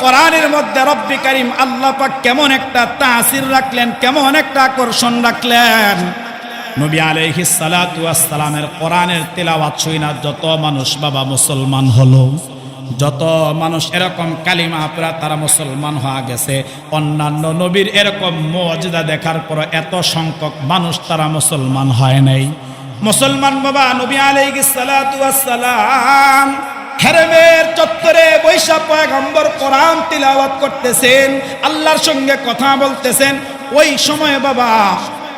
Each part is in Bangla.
কোরআনের মধ্যে রব্বি কারীম আল্লাহ পাক কেমন একটা তাসির রাখলেন, কেমন একটা আকর্ষণ রাখলেন। নবী আলাইহিস সালাতু ওয়াস সালামের কোরআনের তেলাওয়াত শুইনা যত মানুষ বাবা মুসলমান হলো, যত মানুষ এরকম কালিমা পড়া তারা মুসলমান হয়ে গেছে। অন্যান্য নবীর এরকম মুজিজা দেখার পর এত সংখ্যক মানুষ তারা মুসলমান হয় নাই। মুসলমান বাবা নবী আলাইহিস সালাতু ওয়াস সালাম হেরেমের চত্বরে বৈশা পয়গম্বর কোরআন তিলাওয়াত করতেছেন, আল্লাহর সঙ্গে কথা বলতেছেন। ওই সময় বাবা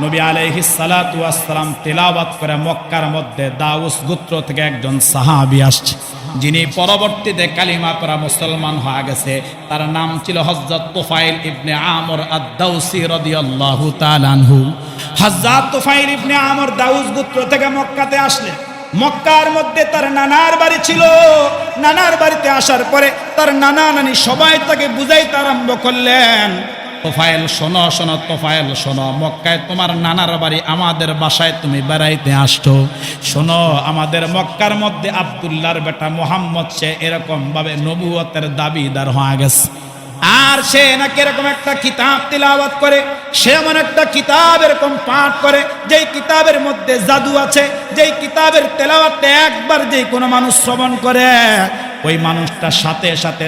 নবী আলাইহিস সালাতু ওয়াস সালাম তিলাওয়াত করে মক্কার মধ্যে দাউস গোত্র থেকে একজন সাহাবী আসছে, যিনি পরবর্তীতে কালিমা পড়া মুসলমান হয়ে গেছে। তার নাম ছিল হযরত তুফাইল ইবনে আমর আদ-দাউসি রাদিয়াল্লাহু তাআলা আনহু। হযরত তুফাইল ইবনে আমর দাউস গোত্র থেকে মক্কাতে আসলেন। মক্কার মধ্যে তার নানার বাড়ি ছিল। নানার বাড়িতে আসার পরে তার নানা নানি সবাই তাকে বুঝাইতে আরম্ভ করলেন, তোফায়েল শোনো শোনো, তোফায়েল শোনো, মক্কায় তোমার নানার বাড়ি, আমাদের বাসায় তুমি বেড়াইতে আসছো। শোনো, আমাদের মক্কার মধ্যে আব্দুল্লাহর বেটা মুহাম্মদ সে এরকম ভাবে নবুয়তের দাবিদার হয়ে গেছে। আর সে নাকি এরকম একটা কিতাব তিলাওয়াত করে, সে এমন একটা কিতাব এরকম পাঠ করে যেই কিতাবের মধ্যে জাদু আছে, যেই কিতাবের তেলাওয়াত একবার যেই কোনো মানুষ শ্রবণ করে ওই মানুষটার সাথে সাথে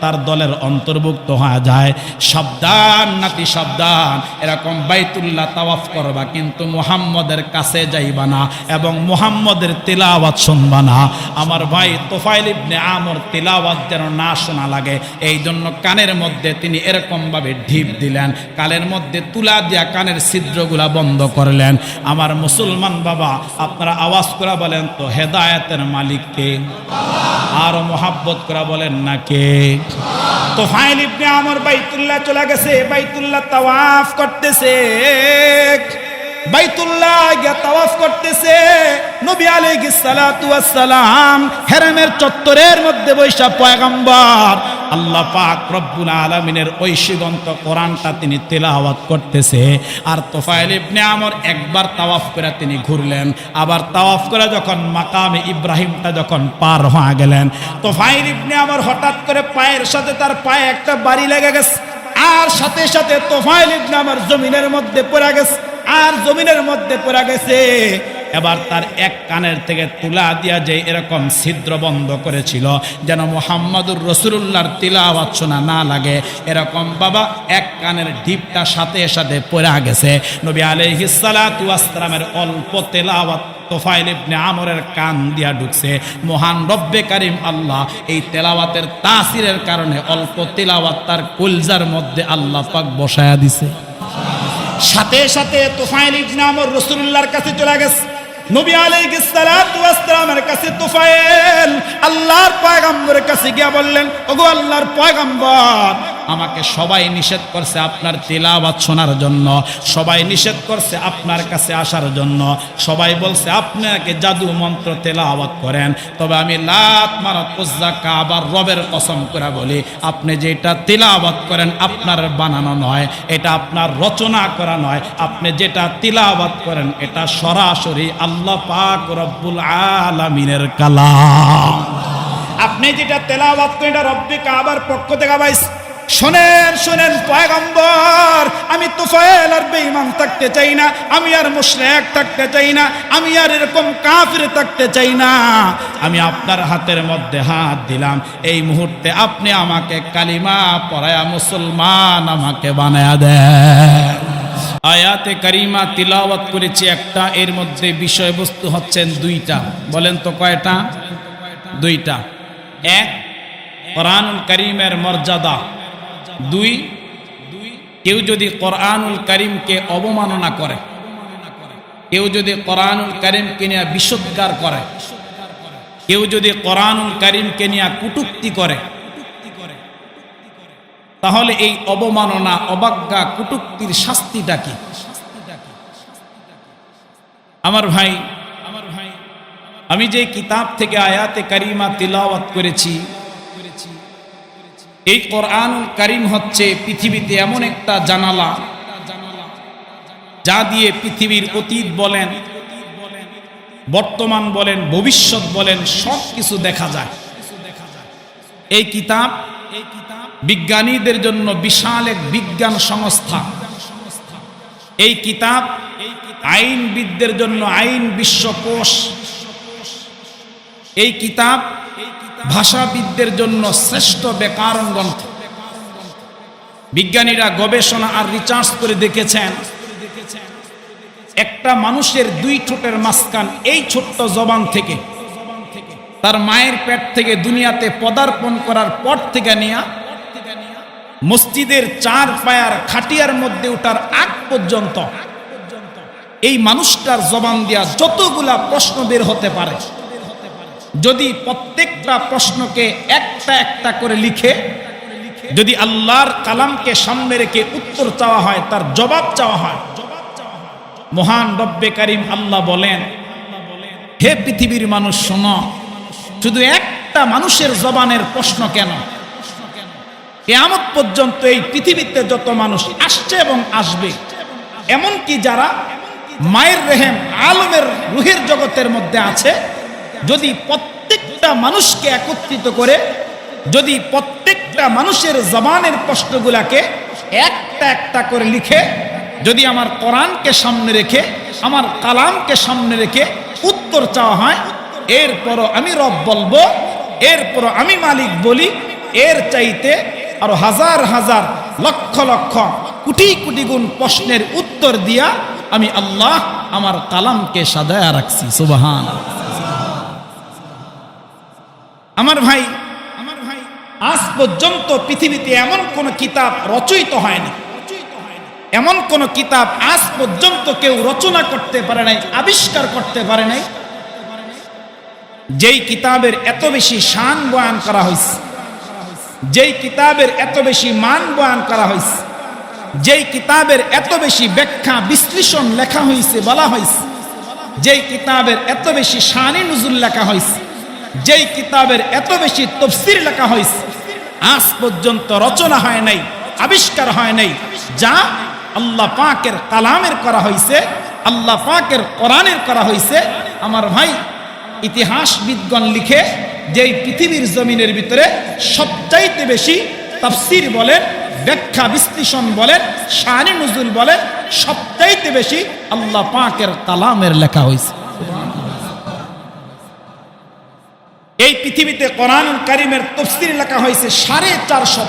তার দলের অন্তর্ভুক্ত হয়ে যায়। সাবধান নাতি সাবধান, এরকম বাইতুল্লাহ তাওয়াফ করবা কিন্তু মুহাম্মদের কাছে যাইবা না এবং মুহাম্মদের তিলাওয়াত শুনবা না। আমার ভাই তুফাইল ইবনে আমর তিলাওয়াত যেন না শোনা লাগে, এই জন্য কানের মধ্যে তিনি এরকম ভাবে ঢিপ দিলেন, কানের মধ্যে তুলা দিয়া কানের ছিদ্রগুলা বন্ধ করলেন। আমার মুসলমান বাবা, আপনারা আওয়াজ করে বলেন তো হেদায়েতের মালিক কে? আর মোহাব্বত করা বলেন না কে? তুফাইল ইবনে আমর বাইতুল্লাহ চলে গেছে, বাইতুল্লাহ তাওয়াফ করতেছে, বাইতুল্লাহ গিয়া তাওয়াফ করতেছে। নবী আলাইহিস সালাতু ওয়াস সালাম হেরেমের চত্বরের মধ্যে বৈশা পয়গম্বর আল্লাহ পাক রব্বুল আলামিনের ঐশীগন্ত কোরআনটা তিনি তেলাওয়াত করতেছে। আর তুফাইল ইবনে আমর একবার তাওয়াফ করে তিনি ঘুরলেন, আবার তাওয়াফ করে যখন মাকামে ইব্রাহিমটা যখন পার হয়ে গেলেন, তুফাইল ইবনে আমর হঠাৎ করে পায়ের সাথে তার পায়ে একটা বাড়ি লেগে গেছে, আর সাথে সাথে তুফাইল ইবনে আমর জমিনের মধ্যে পড়ে গেছে, আর জমিনের মধ্যে পড়ে গেছে। এবার তার এক কানের থেকে তুলা দিয়া যে এরকম ছিদ্র বন্ধ করেছিল যেন মুহাম্মাদুর রাসূলুল্লাহর তিলাওয়াত শোনা না লাগে, এরকম বাবা এক কানের ঢিপটা সাথে সাথে পড়ে গেছে। নবী আলাইহিস সালাতু ওয়াস সালামের অল্প তেলাওয়াত তুফাইল ইবনে আমরের কান দিয়া ঢুকছে। মহান রব্বে কারীম আল্লাহ এই তেলাওয়াতের তাসিরের কারণে অল্প তেলাওয়াত তার কলজার মধ্যে আল্লাহ পাক বসায়া দিছে। সাথে সাথে তুফাইল ইবনে আমর রাসূলুল্লাহর কাছে চলে গেছে। নবী আলাইহিস সালাতু ওয়াস সালামের কাছে তুফাইল আল্লাহর পয়গম্বরের কাছে গিয়া বললেন, ওগো আল্লাহর পয়গম্বর, আমাকে সবাই নিষেধ করছে আপনার তিলাওয়াত শোনার জন্য, সবাই নিষেধ করছে আপনার কাছে আসার জন্য, সবাই বলছে আপনাকে জাদু মন্ত্র তেলাওয়াত করেন। তবে আমি লাত মারাত উজ্জা কাবার রবের কসম করে বলি, আপনি যেটা তিলাওয়াত করেন আপনার বানানো নয়, এটা আপনার রচনা করা নয়, আপনি যেটা তিলাওয়াত করেন এটা সরাসরি আল্লাহ পাক রব্বুল আলামিনের কালাম। আপনি যেটা তেলাওয়াত করেন এটা রব্বে কাবার পক্ষ থেকে পাইছেন। শোনেন শোনেন পয়গম্বর, আমি তুফাইল আর বেঈমান থাকতে চাই না, আমি আর মুশরিক থাকতে চাই না, আমি আর এরকম কাফির থাকতে চাই না। আমি আপনার হাতের মধ্যে হাত দিলাম, এই মুহূর্তে আপনি আমাকে কালিমা পড়ায়া মুসলমান আমাকে বানায়া দেন। আয়াতে কারিমা তিলাওয়াত করেছি একটা, এর মধ্যে বিষয়বস্তু হচ্ছেন দুইটা। বলেন তো কয়টা? দুইটা। এক, কোরআনুল কারীমের মর্যাদা। দুই, কেউ যদি কোরআনুল কারীমকে অবমাননা করে, কেউ যদি কোরআনুল কারীমকে নিয়ে বিশুদ্ধার করে, কেউ যদি কোরআনুল কারীমকে নিয়ে কটূক্তি করে, তাহলে এই অবমাননা, অবজ্ঞা, কটূক্তির শাস্তিটা কি? আমার ভাই, আমি যে কিতাব থেকে আয়াতে কারিমা তিলাওয়াত করেছি, এই কোরআনুল কারীম হচ্ছে পৃথিবীতে এমন একটা জানালা যা দিয়ে পৃথিবীর অতীত বলেন, বর্তমান বলেন, ভবিষ্যৎ বলেন, সব কিছু দেখা যায়। এই কিতাব বিজ্ঞানীদের জন্য বিশাল এক বিজ্ঞান সংস্থা। এই কিতাব আইনবিদদের জন্য আইন বিশ্বকোষ। এই কিতাব ভাষাবিদদের জন্য শ্রেষ্ঠ ব্যাকরণ গ্রন্থ। বিজ্ঞানীরা গবেষণা আর রিসার্চ করে দেখেছেন, একটা মানুষের দুই ঠোঁটের মাঝখান এই ছোট্ট জবান থেকে, তার মায়ের পেট থেকে দুনিয়াতে পদার্পণ করার পর থেকে নিয়ে মসজিদের 4 পায়ার খাটিয়ার মধ্যে ওঠার আগ পর্যন্ত এই মানুষটার জবান দিয়া যতগুলা প্রশ্ন বের হতে পারে, যদি প্রত্যেকটা প্রশ্নকে একটা একটা করে লিখে যদি আল্লাহর কালামকে সামনে রেখে উত্তর চাওয়া হয়, তার জবাব চাওয়া হয়, মহান রব্বে কারিম আল্লাহ বলেন, হে পৃথিবীর মানুষ শোনো, শুধু একটা মানুষের জবানের প্রশ্ন কেন, কিয়ামত পর্যন্ত এই পৃথিবীতে যত মানুষ আসছে এবং আসবে, এমনকি যারা মায়ের রেহেম আলমের রুহের জগতের মধ্যে আছে, যদি প্রত্যেকটা মানুষকে একত্রিত করে যদি প্রত্যেকটা মানুষের জবানের প্রশ্নগুলাকে একটা একটা করে লিখে যদি আমার কোরআনকে সামনে রেখে আমার কালামকে সামনে রেখে উত্তর চাওয়া হয়, এরপরও আমি রব বলবো, এরপরও আমি মালিক বলি, এর চাইতে আরো হাজার হাজার লক্ষ লক্ষ কোটি কোটি গুণ প্রশ্নের উত্তর দিয়া আমি আল্লাহ আমার কালামকে সাজায়া রাখছি। সুবহানাল্লাহ। আমার ভাই, আজ পর্যন্ত পৃথিবীতে এমন কোন কিতাব রচিত হয়নি, এমন কোন কিতাব আজ পর্যন্ত কেউ রচনা করতে পারে নাই, আবিষ্কার করতে পারে নাই, যেই কিতাবের এত বেশি শান বয়ান করা হয়েছে, যেই কিতাবের এত বেশি মান বয়ান করা হয়েছে, যেই কিতাবের এত বেশি ব্যাখ্যা বিশ্লেষণ লেখা হয়েছে, বলা হয়েছে, যেই কিতাবের এত বেশি শানে নুজুল লেখা হয়েছে, যেই কিতাবের এত বেশি তাফসীর লেখা হয়েছে, আজ পর্যন্ত রচনা হয় নাই, আবিষ্কার হয় নাই, যা আল্লাহ পাকের কালামের করা হয়েছে, আল্লাহ পাকের কোরআনের করা হয়েছে। আমার ভাই, ইতিহাসবিদগণ লিখে যে পৃথিবীর জমিনের ভিতরে সবচাইতে বেশি তাফসীর বলেন, ব্যাখ্যা বিশ্লেষণ বলেন, শানে নুজুল বলেন, সবচাইতে বেশি আল্লাহ পাকের কালামের লেখা হয়েছে। এই পৃথিবীতে কোরআনুল কারীমের তাফসীর লেখা হয়েছে 450।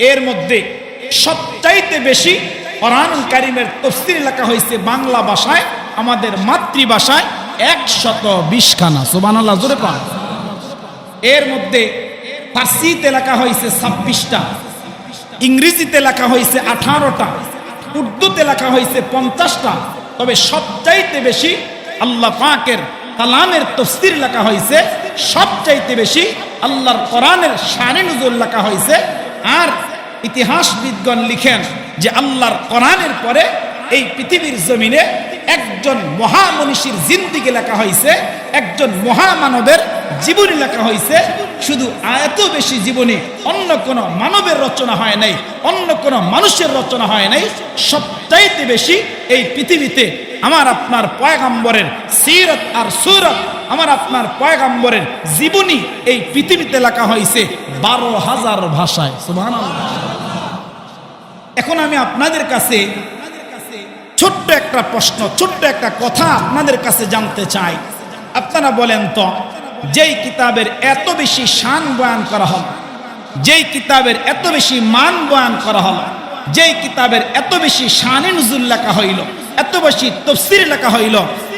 এর মধ্যে সবচাইতে বেশি কোরআনুল কারীমের তাফসীর লেখা হয়েছে বাংলা ভাষায়, আমাদের মাতৃভাষায় 120 খানা। সুবহানাল্লাহ, জোরে পান। এর মধ্যে ফার্সিতে লেখা হয়েছে 26টা, ইংরেজিতে লেখা হয়েছে 18টা, উর্দুতে লেখা হয়েছে 50টা। তবে সবচাইতে বেশি আল্লাহ পাকের কালামের তাফসীর লেখা হয়েছে, সবচাইতে বেশি আল্লাহর কোরআনের শানে নুজুল লেখা হয়েছে। আর ইতিহাসবিদগণ লিখেন যে আল্লাহর কোরআনের পরে এই পৃথিবীর জমিনে একজন মহামনীষীর জিন্দিগি লেখা হয়েছে, একজন মহামানবের জীবনী লেখা হয়েছে। শুধু এত বেশি জীবনী অন্য কোন মানবের রচনা হয় নাই, অন্য কোন মানুষের রচনা হয় নাই। সবচাইতে বেশি এই পৃথিবীতে আমার আপনার পয়গম্বরের সিরাত আর সুরাত, আমার আপনার পয়গম্বরের জীবনী এই পৃথিবীতে লেখা হয়েছে 12,000 ভাষায়। সুবহানাল্লাহ। এখন আমি আপনাদের কাছে ছোট্ট একটা প্রশ্ন, ছোট্ট একটা কথা আপনাদের কাছে জানতে চাই। আপনারা বলেন তো, যেই কিতাবের এত বেশি শান বয়ান করা হল, যেই কিতাবের এত বেশি মান বয়ান করা হল, যেই কিতাবের এত বেশি শানে নুজুল লেখা হইল, এত বেশি তাফসীর লেখা হইল,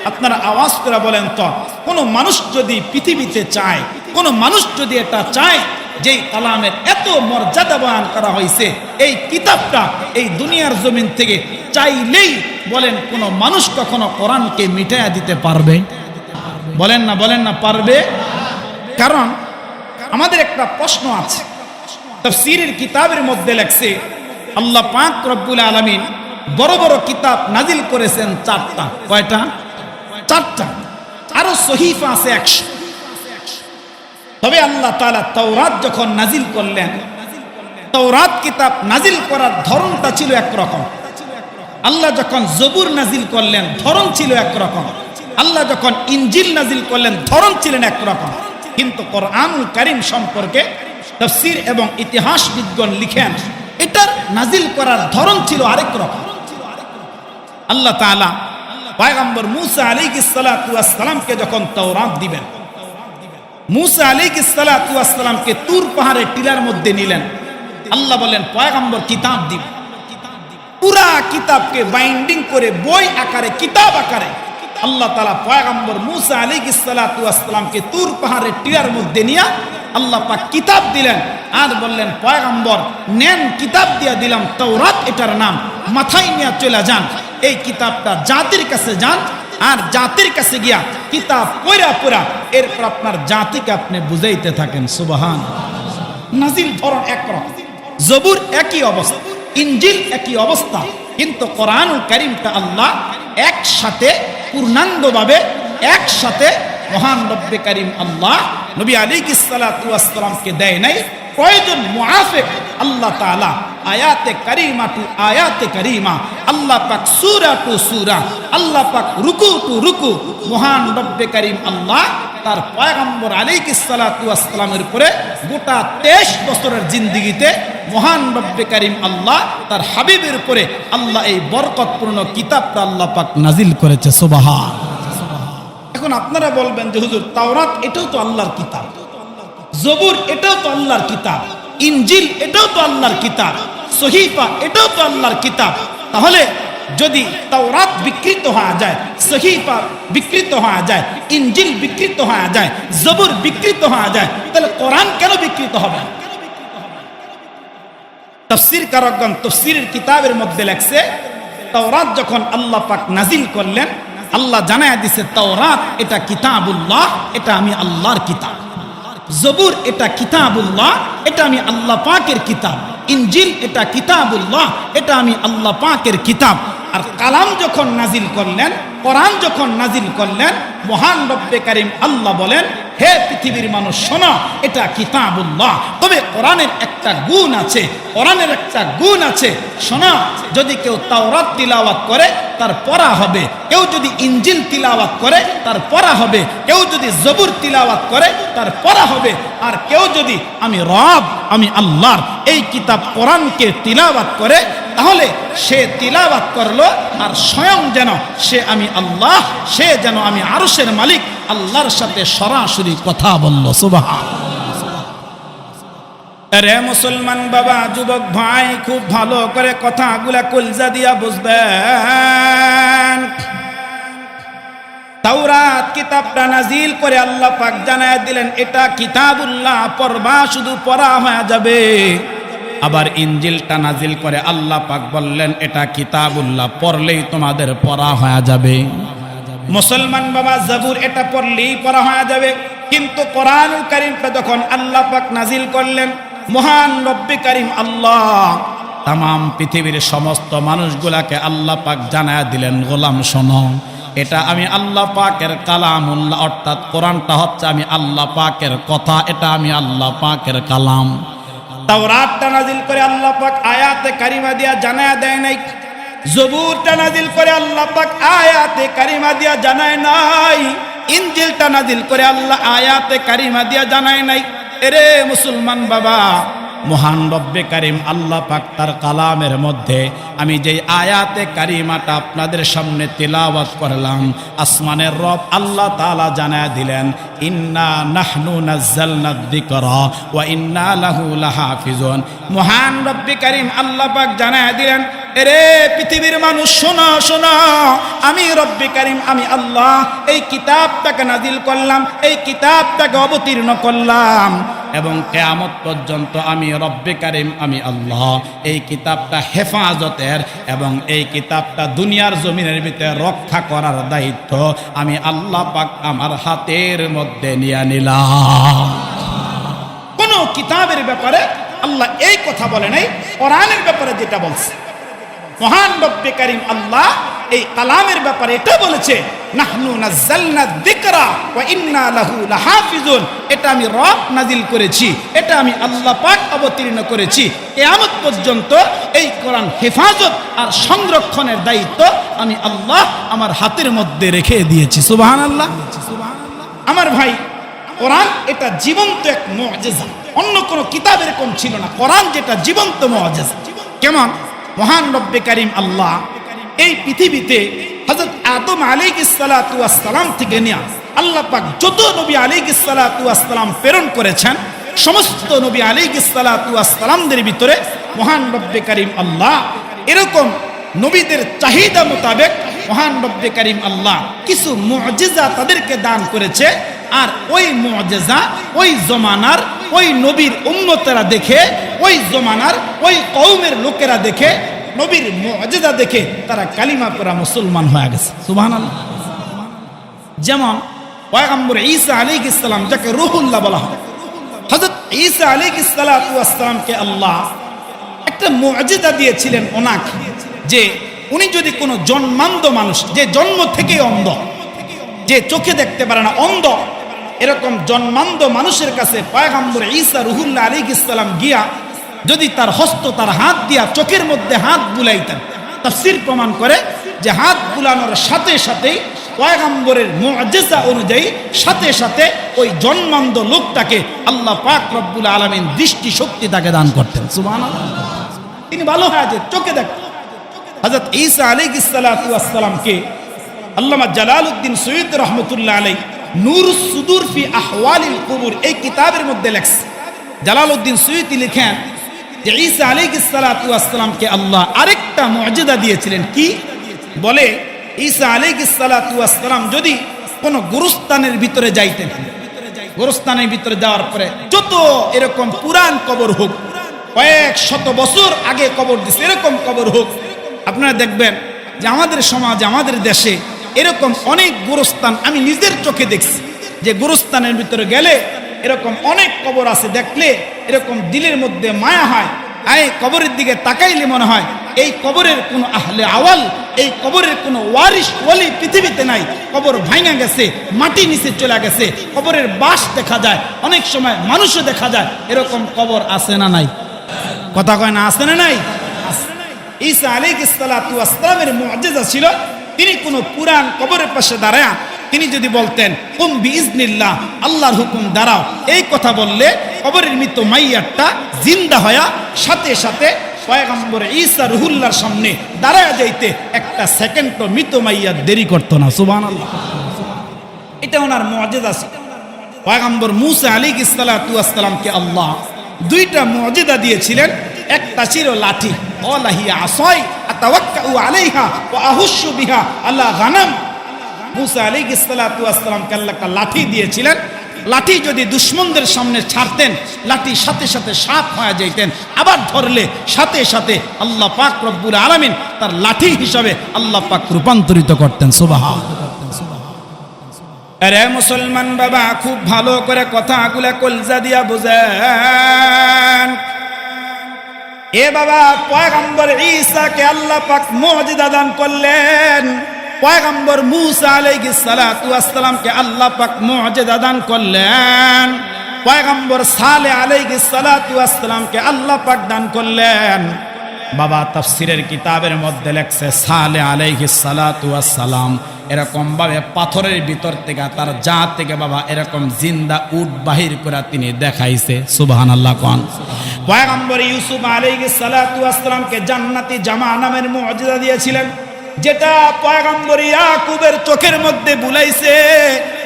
আপনারা আওয়াজ করে বলেন তো, কোন মানুষ যদি পৃথিবীতে চায়, কোন মানুষ যদি এটা চায়, যেই কালামের এত মর্যাদা বয়ান করা হয়েছে, এই কিতাবটা এই দুনিয়ার জমিন থেকে চাইলেই বলেন কোন মানুষ কখনো কোরআনকে মিটাইয়া দিতে পারবে? বলেন না, বলেন না, পারবে? কারণ আমাদের একটা প্রশ্ন আছে। তাফসীরের কিতাবের মধ্যে লেখছে আল্লাহ পাক রব্বুল আলামিন বড় বড় কিতাব নাজিল করেছেন 4টা। কয়টা? 4টা। আরো সহিফা আছে 100। তবে আল্লাহ তাআলা তাওরাত যখন নাজিল করলেন, তাওরাত কিতাব নাজিল করার ধরনটা ছিল একরকম। আল্লাহ যখন জবুর নাজিল করলেন, ধরন ছিল একরকম। আল্লাহ যখন ইনজিল নাজিল করলেন, ধরন ছিলেন একরকম। কিন্তু কোরআনুল কারীম সম্পর্কে তাফসীর এবং ইতিহাসবিদগণ লিখেন এটার নাজিল করার ধরন ছিল আরেক রকম। আল্লাহ তাআলা পয়গম্বর মুসা আলাইহিস সালাতু ওয়াস সালামকে যখন তাওরাত দিবেন, মুসা আলাইহিস সালাতু ওয়াস সালামকে তুর পাহাড়ের টিলার মধ্যে নিলেন। আল্লাহ বলেন পয়গম্বর কিতাব দিব। পুরা কিতাবকে বাইন্ডিং করে বই আকারে, কিতাব আকারে আল্লাহ তাআলা পয়গম্বর মুসা আলাইহিস সালাতু ওয়াস সালামকে তুর পাহাড়ের টিলার মধ্যে নিয়ে আল্লাহ পাক কিতাব দিলেন। আর বললেন পয়গম্বর নেন, কিতাব দিয়া দিলাম তাওরাত, এটার নাম, মাথায় নিয়ে চলে যান, এই কিতাবটা জাতির কাছে যান, আর জাতির কাছে গিয়া কিতাব পড়া পড়া এরপর আপনার জাতিকে আপনি বুঝাইতে থাকেন। সুবহানাল্লাহ। নাজিল ধরন একরকম, জবুর একই অবস্থা, ইনজিল একই অবস্থা, কিন্তু কোরআনুল কারীমটা আল্লাহ একসাথে পূর্ণাঙ্গভাবে একসাথে মহান রব্বে কারীম আল্লাহ নবী আলাইহিস সালাতু ওয়াস সালামকে দেয় নাই। প্রয়োজন মুআফিক আল্লাহ তাআলা আয়াতে কারিমা টু আয়াতে কারিমা, আল্লাহ পাক সূরা টু সূরা, আল্লাহ পাক রুকু টু রুকু মহান রব্বে কারীম আল্লাহ তার পয়গম্বর আলাইহিস সালাতু ওয়াস সালামের উপরে গোটা 23 বছরের জিন্দেগিতে মহান রব্বে কারীম আল্লাহ তার হাবিবের উপরে আল্লাহ এই বরকতপূর্ণ কিতাবটা আল্লাহ পাক নাজিল করেছে। সুবহান। এখন আপনারা বলবেন যে হুজুর তাওরাত এটাও তো আল্লাহর কিতাব, জবুর এটাও তো আল্লাহর কিতাব, ইনজিল এটাও তো আল্লাহর কিতাব, সহিফা এটাও তো আল্লাহর কিতাব, তাহলে যদি তাওরাত বিকৃত হয়ে যায়, সহিফা বিকৃত হয়ে যায়, ইনজিল বিকৃত হয়ে যায়, জবুর বিকৃত হয়ে যায়, তাহলে কোরআন কেন বিকৃত হবে? তাফসীর কারকগণ তাফসীরের কিতাবের মধ্যে লেখছে তাওরাত যখন আল্লাহ পাক নাজিল করলেন, আল্লাহ জানায়া দিছে তাওরাত এটা কিতাবুল্লাহ, এটা আমি আল্লাহর কিতাব। জবুর এটা কিতাবুল্লাহ, এটা আমি আল্লাহ পাকের কিতাব। ইনজিল এটা কিতাবুল্লাহ, এটা আমি আল্লাহ পাকের কিতাব। আর কালাম যখন নাজিল করলেন, কোরআন যখন নাজিল করলেন, মহান রব্বে কারীম আল্লাহ বলেন হে পৃথিবীর মানুষ শোনো, এটা কিতাবুল্লাহ। তবে কোরআনের একটা গুণ আছে, কোরআনের একটা গুণ আছে, শোনো, যদি কেউ তাওরাত তিলাওয়াত করে তার পড়া হবে, কেউ যদি ইনজিল তিলাওয়াত করে তার পড়া হবে, কেউ যদি জবুর তিলাওয়াত করে তার পড়া হবে, আর কেউ যদি আমি রব, আমি আল্লাহর এই কিতাব কোরআনকে তিলাওয়াত করে, তাহলে সে তিলাওয়াত করলো আর স্বয়ং যেন সে আমি আল্লাহ, সে যেন আমি আরশের মালিক আল্লাহর সাথে সরাসরি কথা বলল। সুবহানাল্লাহ। রে মুসলমান বাবা, যুবক ভাই, খুব ভালো করে কথাগুলা কলজা দিয়া বুঝবেন। তাওরাত কিতাবটা নাজিল করে আল্লাহ পাক জানায় দিলেন এটা কিতাবুল্লাহ, পড়বা শুধু পড়া হয়ে যাবে। আবার ইনজিলটা নাজিল করে আল্লাহ পাক বললেন এটা কিতাবুল্লাহ, পড়লেই তোমাদের পড়া হয়ে যাবে। মুসলমান বাবা, জবুর এটা পড়লেই পড়া হয়ে যাবে, কিন্তু কোরআনুল কারীমটা যখন আল্লাহ পাক নাজিল করলেন, মহান রব্বে কারীম আল্লাহ তামাম পৃথিবীর সমস্ত মানুষগুলাকে আল্লাহ পাক জানায়া দিলেন গোলাম শোনো, এটা আমি আল্লাহ পাকের কালামুল্লাহ, অর্থাৎ কোরআনটা হচ্ছে আমি আল্লাহ পাকের কথা, এটা আমি আল্লাহ পাকের কালাম। তাওরাতটা নাজিল করে আল্লাহ পাক আয়াতে কারিমা দিয়া জানায়া দেয় নাই, জবুরটা নাজিল করে আল্লাহ পাক আয়াতে কারিমা দিয়া জানায় নাই, ইনজিলটা নাজিল করে আল্লাহ আয়াতে কারিমা দিয়া জানায় নাই। এরে মুসলমান বাবা, মহান রব্বে কারীম আল্লাহ পাক তার কালামের মধ্যে আমি যেই আয়াতে কারিমাটা আপনাদের সামনে তিলাওয়াত করলাম, আসমানের রব আল্লাহ তাআলা জানায়া দিলেন ইন্না নাহনু নাযালনা যিকরা ওয়া ইন্না লাহু লাহাফিজুন। মহান রব্বে কারীম আল্লাহ পাক জানায়া দিলেন এরে পৃথিবীর মানুষ শোনো শোনো, আমি রব্বে কারীম আমি আল্লাহ এই কিতাবটাকে নাজিল করলাম, এই কিতাবটাকে অবতীর্ণ করলাম, এবং কিয়ামত পর্যন্ত আমি রব্বে কারীম আমি আল্লাহ এই কিতাবটা হেফাজতের এবং এই কিতাবটা দুনিয়ার জমিনের ভিতরে রক্ষা করার দায়িত্ব আমি আল্লাহ পাক আমার হাতের মধ্যে নিয়ে নিলাম। কোন কিতাবের ব্যাপারে আল্লাহ এই কথা বলে নাই, কোরআনের ব্যাপারে যেটা বলছে মহান রব্বে কারীম আল্লাহ এই কালামের ব্যাপারে এটা বলেছে নাহনু নাযালনা যিকরা ওয়া ইন্না লাহু লাহাফিজুন, এটা আমি রব নাজিল করেছি, এটা আমি আল্লাহ পাক অবতীর্ণ করেছি। কিয়ামত পর্যন্ত এই কোরআন হেফাজত আর সংরক্ষণের দায়িত্ব আমি আল্লাহ আমার হাতের মধ্যে রেখে দিয়েছি। সুবহানাল্লাহ। আমার ভাই, কোরআন এটা জীবন্ত এক মুজিজা। অন্য কোনো কিতাব এরকম ছিল না। কোরআন যেটা জীবন্ত মুআজিজা। কেমন? মহান রব্বে কারীম আল্লাহ এই পৃথিবীতে হযরত আদম আলাইহিস সালাতু ওয়াস সালাম থেকে নিয়ে আল্লাহ পাক যত নবী আলাইহিস সালাতু ওয়াস সালাম প্রেরণ করেছেন, সমস্ত নবী আলাইহিস সালাতু ওয়াস সালামদের ভিতরে মহান রব্বে কারীম আল্লাহ এরকম নবীদের চাহিদা মোতাবেক মহান রব্বে কারীম আল্লাহ কিছু মুআজিজা তাদেরকে দান করেছে। আর ওই মুআজিজা ওই জমানার ওই নবীর উম্মতেরা দেখে, ওই জমানার ওই কওমের লোকেরা দেখে, নবীর মুআজিজা দেখে তারা কালিমা পড়া মুসলমান হয়ে গেছে। সুবহানাল্লাহ। যেমন পয়গম্বর ঈসা আলাইহিস সালাম, যাকে রূহুল্লাহ বলা হয়, হযরত ঈসা আলাইহিস সালাতু ওয়াস সালামকে আল্লাহ একটা মুআজিজা দিয়েছিলেন ওনাকে, যে উনি যদি কোনো জন্মান্ধ মানুষ, যে জন্ম থেকেই অন্ধ, যে চোখে দেখতে পারে না, অন্ধ, এরকম জন্মান্ধ মানুষের কাছে পয়গম্বর ঈসা রূহুল্লাহ আলাইহিস সালাম গিয়া যদি তার হস্ত, তার হাত দিয়া চোখের মধ্যে হাত বুলাইতেন, তাফসীর প্রমাণ করে যে হাত বুলানোর সাথে সাথেই পয়গম্বরের মুআজিজা অনুযায়ী সাথে সাথে ওই জন্মান্ধ লোকটাকে আল্লাহ পাক রব্বুল আলামিন দৃষ্টি শক্তি তাকে দান করতেন। সুবহানাল্লাহ। তিনি ভালো হয় যে চোখে দেখতেন। হযরত ঈসা আলাইহিস সালাতু ওয়াস সালামকে আল্লামা জালালউদ্দিন সৈয়দ রাহমাতুল্লাহ আলাইহি নূরুস সুদূর ফি আহওয়ালিল কুবুর এই কিতাবের মধ্যে লেখছে, জালালউদ্দিন সৈয়দী লিখেন যে ঈসা আলাইহিস সালাতু ওয়াস সালামকে আল্লাহ আরেকটা মুআজিজা দিয়েছিলেন। কি বলে? ঈসা আলাইহিস সালাতু ওয়াস সালাম যদি কোনো গোরস্থানের ভিতরে যাইতেন, গোরস্থানের ভিতরে যাওয়ার পরে যত এরকম পুরান কবর হোক, কয়েক শত বছর আগে কবর দিছে এরকম কবর হোক, আপনারা দেখবেন যে আমাদের সমাজে, আমাদের দেশে এরকম অনেক গোরস্থান আমি নিজের চোখে দেখছি, যে গোরস্থানের ভিতরে গেলে এরকম অনেক কবর আছে, দেখলে এরকম দিলের মধ্যে মায়া হয়। এই কবরের দিকে তাকাইলে মনে হয় এই কবরের কোনো আহলে আওয়াল, এই কবরের কোনো ওয়ারিশ ওয়ালি পৃথিবীতে নাই। কবর ভাঙা গেছে, মাটি নিচে চলে গেছে, কবরের বাস দেখা যায়, অনেক সময় মানুষও দেখা যায়। এরকম কবর আছে না নাই? কথা কয় না, আছে না নাই? ঈসা আলাইহিস সালাতু ওয়াস সালামের মুআজিজা ছিল, তিনি কোনো পুরান কবরের পাশে দাঁড়ায়া তিনি যদি বলতেন কুম বিইজনিল্লাহ, আল্লাহর হুকুম দাঁড়াও, এই কথা বললে কবরের মৃত মাইয়াতটা জিন্দা হয়া সাথে সাথে পয়গম্বর ঈসা রূহুল্লাহর সামনে দাঁড়ায়া যাইতে একটা সেকেন্ডও মৃত মাইয়াত দেরি করতো না। সুবহানাল্লাহ। এটা ওনার মুআজিজা ছিল। পয়গম্বর মূসা আলাইহিস সালাতু ওয়াস সালামকে আল্লাহ দুইটা মুআজিজা দিয়েছিলেন। একটা ছিল লাঠি, ওয়ালাহি আসাই আতাওয়াক্কাউ আলাইহা ওয়া আহুশু বিহা আলা গানাম। মূসা আলাইহিস সালাতু ওয়াস সালামকে আল্লাহ একটা লাঠি দিয়েছিলেন। লাঠি যদি দুশমনদের সামনে ছাড়তেন, লাঠি সাথে সাথে সাপ হয়ে যাইতেন, আবার ধরলে সাথে সাথে আল্লাহ পাক রব্বুল আলামিন তার লাঠি হিসাবে আল্লাহ পাক রূপান্তরিত করতেন। সুবহানাল্লাহ। আরে মুসলমান বাবা, খুব ভালো করে কথাগুলো কলজা দিয়া বুঝেন। এ বাবা, পয়গম্বর ঈসাকে আল্লাহ পাক মুআজিজা দান করলেন, পয়গম্বর মূসা আলাইহিস সালাতু ওয়াস সালামকে আল্লাহ পাক মুআজিজা দান করলেন, পয়গম্বর সালেহ আলাইহিস সালাতু ওয়াস সালামকে আল্লাহ পাক দান করলেন। বাবা তাফসীরের কিতাবের মধ্যে লেখছে সালেহ আলাইহিস সালাতু ওয়াস সালাম এরকম ভাবে পাথরের ভিতর থেকে তার জাত থেকে বাবা এরকম জিন্দা উট বাহির করে তিনি দেখাইছে। সুবহানাল্লাহ। কোন পয়গম্বর ইউসুফ আলাইহিস সালাতু ওয়াস সালামকে জান্নাতি জামা নামের মুআজিজা দিয়েছিলেন, যেটা পয়গম্বর ইয়াকুবের চোখের মধ্যে বুলাইছে।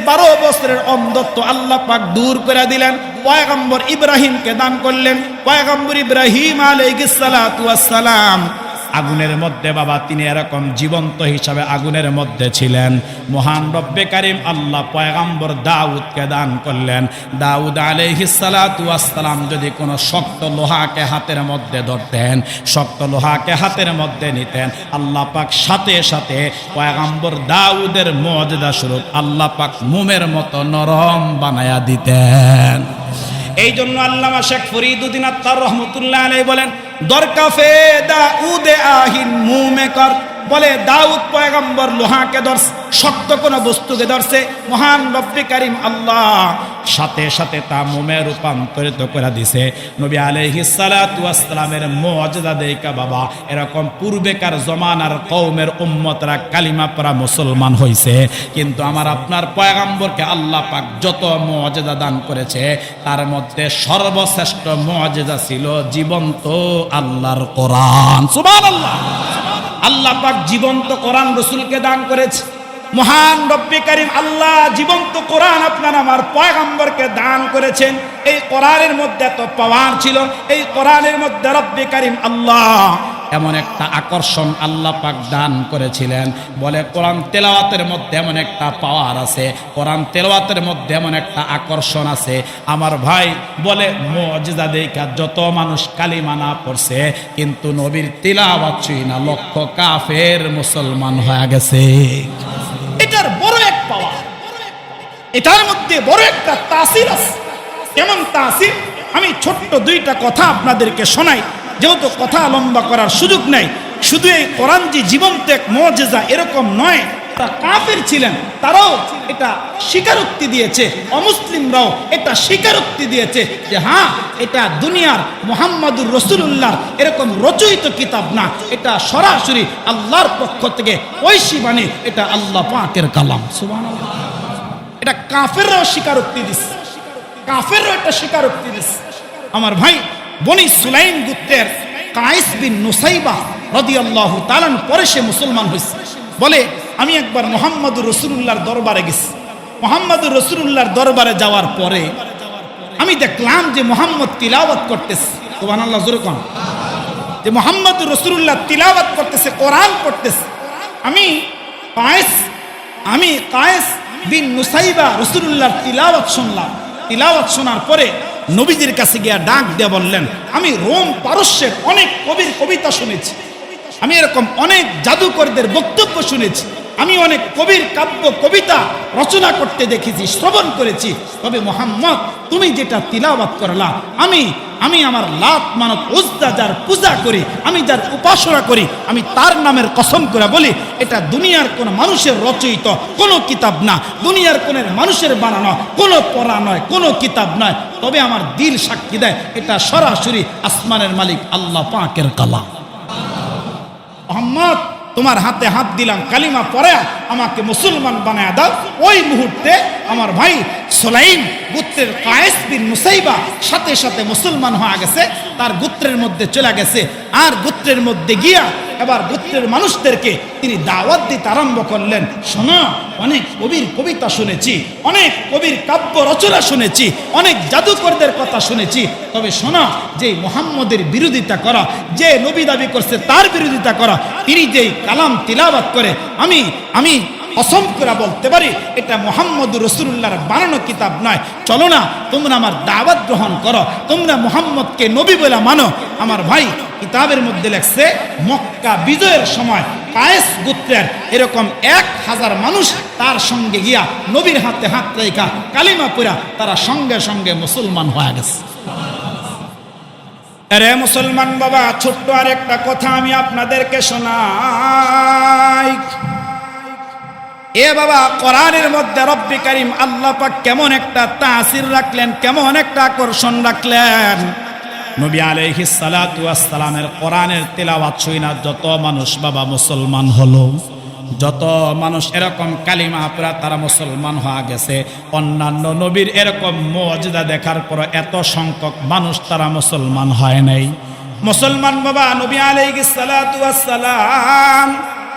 12 বছরের অন্ধত্ব আল্লাহ পাক দূর করে দিলেন, পয়গম্বর ইব্রাহিমকে দান করলেন। পয়গম্বর ইব্রাহিম আলাইহিস সালাতু ওয়াস সালাম আগুনের মধ্যে বাবা তিনি এরকম জীবন্ত হিসাবে আগুনের মধ্যে ছিলেন। মহান রব্বে কারীম আল্লাহ পয়গম্বর দাউদকে দান করলেন। দাউদ আলাইহিস সালাতু ওয়াস সালাম যদি কোনো শক্ত লোহাকে হাতের মধ্যে ধরতেন, শক্ত লোহাকে হাতের মধ্যে নিতেন, আল্লাহ পাক সাথে সাথে পয়গম্বর দাউদের মুআজিজা স্বরূপ আল্লাহ পাক মোমের মতো নরম বানায়া দিতেন। এই জন্য আল্লামা শেখ ফরিদুদ্দীন আত্তার রহমতুল্লাহ আলাইহি বলেন, দরকাফে দাউদে আহিন মুমে কর বলে দাউদ পয়গম্বর লোহাকে ধরছে, শক্ত কোনো বস্তুকে ধরছে, মহান রব্বে কারিম আল্লাহ সাথে সাথে তা মোমে রূপান্তরিত করে দিছে। নবী আলাইহিস সালাতু ওয়াস সালামের মুআজিজা দেখা বাবা এরকম পূর্বেকার জমানার কওমের উম্মতরা কালিমা পড়া মুসলমান হইছে, কিন্তু আমার আপনার পয়গম্বরকে আল্লাহ পাক যত মুআজিজা দান করেছে তার মধ্যে সর্বশ্রেষ্ঠ মুআজিজা ছিল জীবন্ত আল্লাহর কোরআন। সুবহানাল্লাহ। আল্লাহ পাক জীবন্ত কোরআন রাসূলকে দান করেছে। মহান রব্বে কারিম আল্লাহ জীবন্ত কোরআন আপনার আমার পয়গম্বরকে দান করেছেন। এই কোরআনের মধ্যে এত পাওয়ার ছিল, এই কোরআনের মধ্যে রব্বে কারিম আল্লাহ এমন একটা আকর্ষণ আল্লাহ পাক দান করেছিলেন। বলে কোরআন তেলাওয়াতের মধ্যে এমন একটা পাওয়ার আছে, কোরআন তেলাওয়াতের মধ্যে এমন একটা আকর্ষণ আছে। আমার ভাই বলে মুআজিজা দেখা যত মানুষ কালিমা না পড়ছে কিন্তু নবীর তিলাওয়াত ছুঁই না লক্ষ কাফের মুসলমান হয়ে গেছে। এটার বড় এক পাওয়ার, এটার মধ্যে বড় একটা তাসির আছে। কেমন তাসির? আমি ছোট্ট দুইটা কথা আপনাদেরকে শোনাই, যেহেতু কথা লম্বা করার সুযোগ নাই। শুধু এই কোরআন যে জীবন্ত এক মুআজিজা এরকম নয়, তারা কাফের ছিলেন, তারাও এটা স্বীকারোক্তি দিয়েছে, অমুসলিমরাও এটা স্বীকারোক্তি দিয়েছে যে হ্যাঁ এটা দুনিয়ার মুহাম্মাদুর রাসূলুল্লাহর এরকম রচিত কিতাব না, এটা সরাসরি আল্লাহর পক্ষ থেকে ঐশী বাণী, এটা আল্লাহ পাকের কালাম। সুবহানাল্লাহ। এটা কাফেররাও স্বীকারোক্তি দিচ্ছে, কাফেররাও এটা স্বীকারোক্তি দিচ্ছে। আমার ভাই বনি সুলাইম গোত্রের কায়েস বিন নুসাইবা রাদিয়াল্লাহু তাআলা পরে সে মুসলমান হয়েছে। বলে আমি একবার মুহাম্মাদুর রাসূলুল্লাহর দরবারে গেছি। মুহাম্মাদুর রাসূলুল্লাহর দরবারে যাওয়ার পরে আমি দেখলাম যে মুহাম্মদ তিলাওয়াত করতেছে। সুবহানাল্লাহ, জোরে কোন, যে মুহাম্মাদুর রাসূলুল্লাহ তিলাওয়াত করতেছে, কোরআন পড়তেছে। আমি কায়েস বিন নুসাইবা রাসূলুল্লাহর তিলাওয়াত শুনলাম। তিলাওয়াত শোনার পরে নবীজির কাছে গিয়া ডাক দিয়ে বললেন, আমি রোম পারস্যের অনেক কবির কবিতা শুনেছি, আমি এরকম অনেক জাদুকরদের বক্তব্য শুনেছি, আমি অনেক কবির কাব্য কবিতা রচনা করতে দেখেছি, শ্রবণ করেছি। তবে মুহাম্মদ তুমি যেটা তিলাওয়াত করলা, আমি আমার লাত মানত উজ্জা যার পূজা করি, আমি যার উপাসনা করি, আমি তার নামের কসম করে বলি এটা দুনিয়ার কোন মানুষের রচয়িত কোনো কিতাব না, দুনিয়ার কোন মানুষের বানানো কোনো পড়া নয়, কোনো কিতাব নয়। তবে আমার দিল সাক্ষী দেয় এটা সরাসরি আসমানের মালিক আল্লাহ পাকের কালাম। মুহাম্মদ তোমার হাতে হাত দিলাম, কালিমা পড়ে আমাকে মুসলমান বানায় দাও। ওই মুহূর্তে আমার ভাই সুলাইম গোত্রের কায়েস বিন নুসাইবা সাথে সাথে মুসলমান হয়ে গেছে, তার গোত্রের মধ্যে চলে গেছে। আর গোত্রের মধ্যে গিয়া এবার গোত্রের মানুষদেরকে তিনি দাওয়াত দিতে আরম্ভ করলেন। শোনো, অনেক কবির কবিতা শুনেছি, অনেক কবির কাব্য রচনা শুনেছি, অনেক জাদুকরদের কথা শুনেছি। তবে শোনো, যে মুহাম্মদের বিরোধিতা করা, যে নবী দাবি করছে তার বিরোধিতা করা, তিনি যেই কালাম তিলাওয়াত করে আমি কসম করে বলতে পারি এটা মুহাম্মদুর রাসূলুল্লাহর বানানো কিতাব নয়। চলো না তোমরা আমার দাওয়াত গ্রহণ করো, তোমরা মুহাম্মদকে নবী বলে মানো। আমার ভাই কিতাবের মধ্যে লেখছে মক্কা বিজয়ের সময় কায়েস গোত্রের এরকম 1000 মানুষ তার সঙ্গে গিয়া নবীর হাতে হাত রেখা কালিমা পড়া তারা সঙ্গে সঙ্গে মুসলমান হয়ে গেছে। আরে মুসলমান বাবা, ছোট্ট আর একটা কথা আমি আপনাদেরকে শোনাই। এ বাবা, কোরআনের মধ্যে রব্বে কারিম আল্লাহ পাক কেমন একটা তাসির রাখলেন, কেমন একটা আকর্ষণ রাখলেন। নবী আলাইহিস সালাতু ওয়াস সালামের কোরআনের তিলাওয়াত শুইনা যত মানুষ বাবা মুসলমান হলো, যত মানুষ এরকম কালিমা পড়া তারা মুসলমান হয়ে গেছে। অন্যান্য নবীর এরকম মুআজিজা দেখার পর এত সংখ্যক মানুষ তারা মুসলমান হয় নাই। মুসলমান বাবা নবী আলাইহিস সালাতু ওয়াস সালাম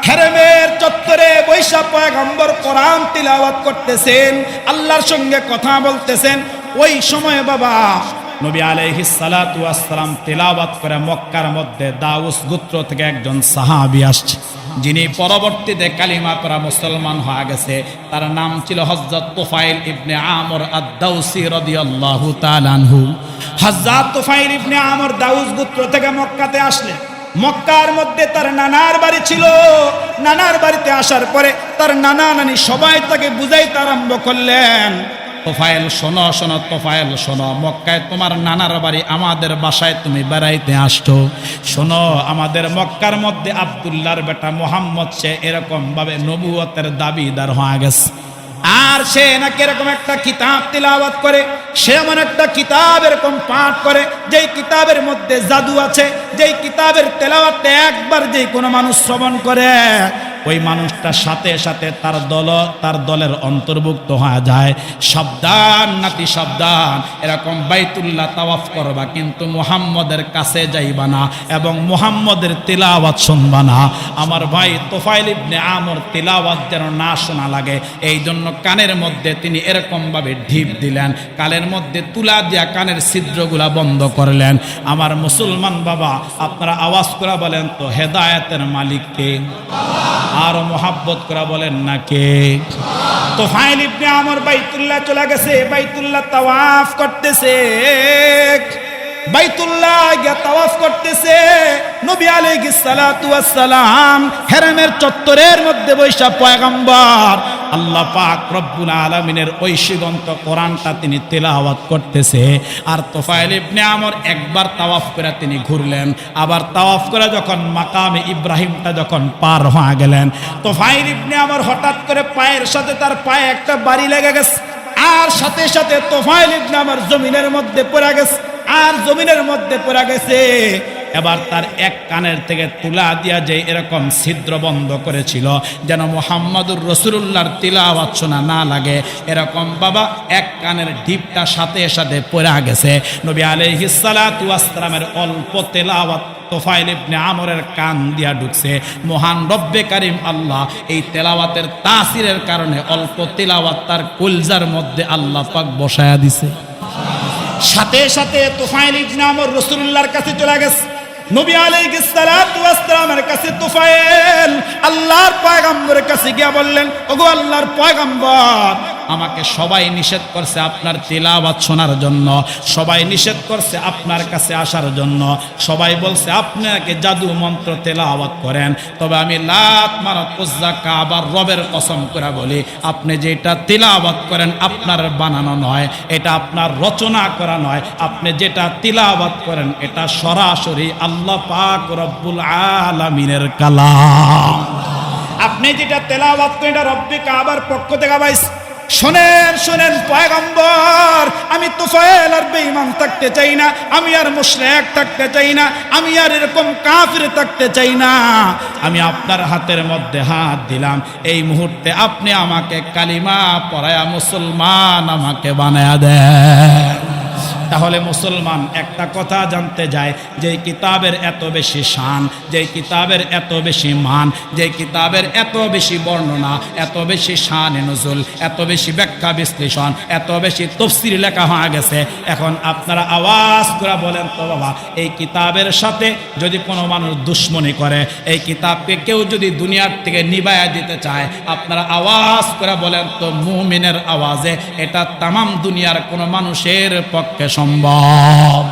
হেরেমের চত্বরে বৈশা পয়গম্বর কোরআন তিলাওয়াত করতেছেন, আল্লাহর সঙ্গে কথা বলতেছেন। ওই সময় বাবা নবী আলাইহিস সালাতু ওয়াস সালাম তিলাওয়াত করে মক্কার মধ্যে দাউস গোত্র থেকে একজন সাহাবী আসছে, যিনি পরবর্তীতে কালিমা পড়া মুসলমান হয়ে গেছে। তার নাম ছিল হযরত তুফাইল ইবনে আমর আদ-দাউসি রাদিয়াল্লাহু তাআলা আনহু। হযরত তুফাইল ইবনে আমর দাউস গোত্র থেকে মক্কাতে আসলেন। মক্কার মধ্যে তার নানার বাড়ি ছিল। নানার বাড়িতে আসার পরে তার নানা নানি সবাই তাকে বুঝাইতে আরম্ভ করলেন, তোফায়েল শোনো শোনো, তোফায়েল শোনো, মক্কায় তোমার নানার বাড়ি, আমাদের বাসায় তুমি বেড়াইতে আসছো। শোনো, আমাদের মক্কার মধ্যে আব্দুল্লাহর বেটা মুহাম্মদ সে এরকম ভাবে নবুয়তের দাবিদার হয়ে গেছে। আর সে নাকি এরকম একটা কিতাব তিলাওয়াত করে, সে এমন একটা কিতাব এরকম পাঠ করে যেই কিতাবের মধ্যে জাদু আছে, যেই কিতাবের তেলাওয়াত একবার যে কোনো মানুষ শ্রবণ করে ওই মানুষটা সাথে সাথে তার দলের অন্তর্ভুক্ত হয়ে যায়। সাবধান নাতি সাবধান, এরকম বাইতুল্লাহ তাওয়াফ করবা কিন্তু মুহাম্মদের কাছে যাইবা না এবং মুহাম্মদের তিলাওয়াত শুনবা না। আমার ভাই তোফাইল ইবনে আমর তিলাওয়াত যেন না শোনা লাগে, এই জন্য কানের মধ্যে তিনি এরকম ভাবে ঢিপ দিলেন, কানের মধ্যে তুলা দিয়া কানের ছিদ্রগুলা বন্ধ করলেন। আমার মুসলমান বাবা, আপনারা আওয়াজ করে বলেন তো হেদায়েতের মালিক কে? আর মোহাব্বত করা বলেন না কে? তোফাইল ইবনে আমর বাইতুল্লাহ চলে গেছে, বাইতুল্লাহ তাওয়াফ করতেছে, বাইতুল্লাহ গিয়া তাওয়াফ করতেছে। নবী আলাইহিস সালাতু ওয়াস সালাম হেরেমের চত্বরের মধ্যে বৈশা পয়গম্বর আল্লাহ পাক রব্বুল আলামিনের ঐশীগন্ত কোরআনটা তিনি তেলাওয়াত করতেছে। আর তোফাইল ইবনে আমর একবার তাওয়াফ করে তিনি ঘুরলেন, আবার তাওয়াফ করে যখন মাকামে ইব্রাহিমটা যখন পার হয়ে গেলেন, তোফাইল ইবনে আমর হঠাৎ করে পায়ের সাথে তার পায়ে একটা বাড়ি লেগে গেছে, আর সাথে সাথে তোফাইল ইবনে আমর জমিনের মধ্যে পড়ে গেছে, আর জমিনের মধ্যে পড়ে গেছে। এবার তার এক কানের থেকে তুলা দিয়া যে এরকম ছিদ্র বন্ধ করেছিল যেন মুহাম্মদুর রাসূলুল্লাহর তিলাওয়াত শোনা না লাগে, এরকম বাবা এক কানের ঢিপটা সাথে সাথে পড়ে গেছে। নবী আলাইহিস সালাতু ওয়াস সালামের অল্প তেলাওয়াত তোফাইল ইবনে আমরের কান দিয়া ঢুকছে। মহান রব্বে কারীম আল্লাহ এই তেলাওয়াতের তাসিরের কারণে অল্প তেলাওয়াত তার কলজার মধ্যে আল্লাহ পাক বসায়া দিছে। সাথে সাথে তোফাইল ইবনে আমর রাসূলুল্লাহর কাছে চলে গেছে। নবী আলাইহিস সালাতু ওয়াস সালামের কাছে তোফায়েল আল্লাহর পয়গম্বরের কাছে গিয়া বললেন, ওগো আল্লাহর পয়গম্বর, আমাকে সবাই নিষেধ করছে আপনার তিলাওয়াত শোনার জন্য, সবাই নিষেধ করছে আপনার কাছে আসার জন্য, সবাই বলছে আপনি নাকি জাদু মন্ত্র তেলাওয়াত করেন। তবে আমি লাত মানাত উজ্জা কাবার রবের কসম করে বলি, আপনি যেটা তিলাওয়াত করেন আপনার বানানো নয়, এটা আপনার রচনা করা নয়, আপনি যেটা তিলাওয়াত করেন এটা সরাসরি আল্লাহ পাক রব্বুল আলামিনের কালাম। আপনি যেটা তেলাওয়াত করেন এটা রব্বে কাবার পক্ষ থেকে পাইছে। শোনেন শোনেন পয়গম্বর, আমি তোফায়েল আর বেঈমান থাকতে চাই না, আমি আর মুশরিক থাকতে চাই না, আমি আর এরকম কাফির থাকতে চাই না। আমি আপনার হাতের মধ্যে হাত দিলাম, এই মুহূর্তে আপনি আমাকে কালিমা পড়ায়া মুসলমান আমাকে বানায়া দেন। তাহলে মুসলমান একটা কথা জানতে যায়, যে কিতাবের এত বেশি শান, যে কিতাবের এত বেশি মান, যে কিতাবের এত বেশি বর্ণনা, এত বেশি শান নুজুল, এত বেশি ব্যাখ্যা বিশ্লেষণ, এত বেশি তাফসীর লেখা হয়ে গেছে, এখন আপনারা আওয়াজ করে বলেন তো বাবা, এই কিতাবের সাথে যদি কোনো মানুষ দুশ্মনী করে, এই কিতাবকে কেউ যদি দুনিয়ার থেকে নিবায়া দিতে চায়, আপনারা আওয়াজ করে বলেন তো মুমিনের আওয়াজে, এটা তামাম দুনিয়ার কোনো মানুষের পক্ষে সম্ভব?